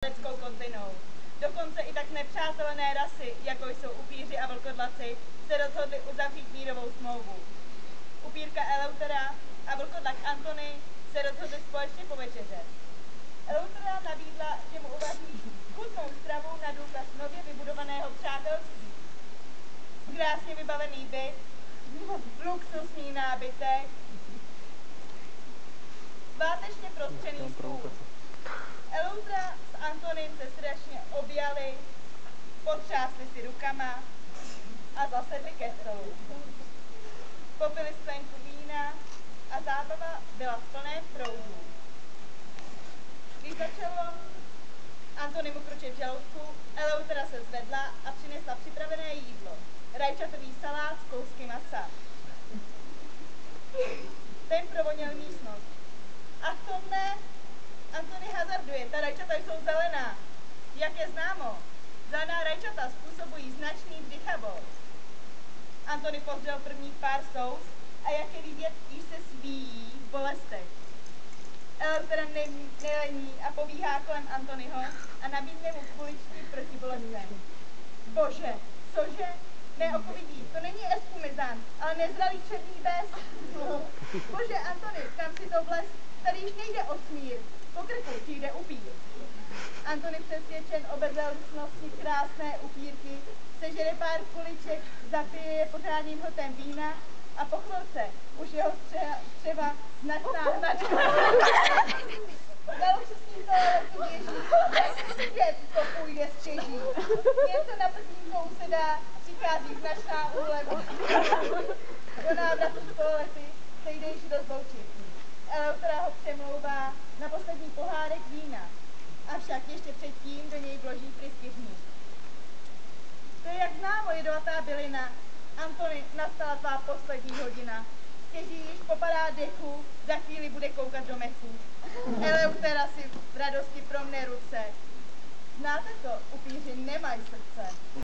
lidskou kontlinou. Dokonce i tak nepřátelené rasy, jako jsou upíři a vlkodlaci, se rozhodli uzavřít mírovou smlouvu. Upírka Eleutera a vlkodlak Antony se rozhodli společně povečeřet. Eleutera nabídla, že mu uvaří chutnou stravu na důkaz nově vybudovaného přátelství. Krásně vybavený byt, luxusní nábytek, svátečně prostřený stůl. Eleutera s Antonym se srdečně objali, potřásli si rukama a zasedli ke stolu. Popili sklenku vína a zábava byla v plném proudu. Když začalo Antonymu kručet v žaludku, Eleutera se zvedla a přinesla připravené jídlo. Rajčatový salát s kousky masa. Ten provoněl místnost. A v tom ne, Antony hazarduje, ta rajčata jsou zelená. Jak je známo, zelená rajčata způsobují značný vdychavost. Antony povřel prvních pár sous a jak je vidět, již se svíjí v bolestech. Eleutera nelení a pobíhá kolem Antonyho a nabídne mu kuličky proti bolestem. Bože, cože? Neokovidí, to není espumizant, ale nezralý černý bez. Bože, Antony, kam si to vlez? Tady již nejde o smír. Po krku ti jde upír. Antony přesvědčen o bezelstnosti krásné upírky, sežere pár kuliček, zapije je pořádným hltem vína a po chvilce už jeho střeva značná hnačka. Na luxusní toaletu běží, svět to půjde z čeží. Něco na prsníkou se dá, přichází značná úleva. Do návratu z toalety se jde již rozloučit. Eleutera ho přemlouvá na poslední pohárek vína, avšak ještě předtím do něj vloží pryskyřník. To je jak známo jedovatá bylina. Antony, nastala tvá poslední hodina. Stěží již popadá dechu, za chvíli bude koukat do mechu. Eleutera si v radosti promne ruce. Znáte to, upíři nemají srdce.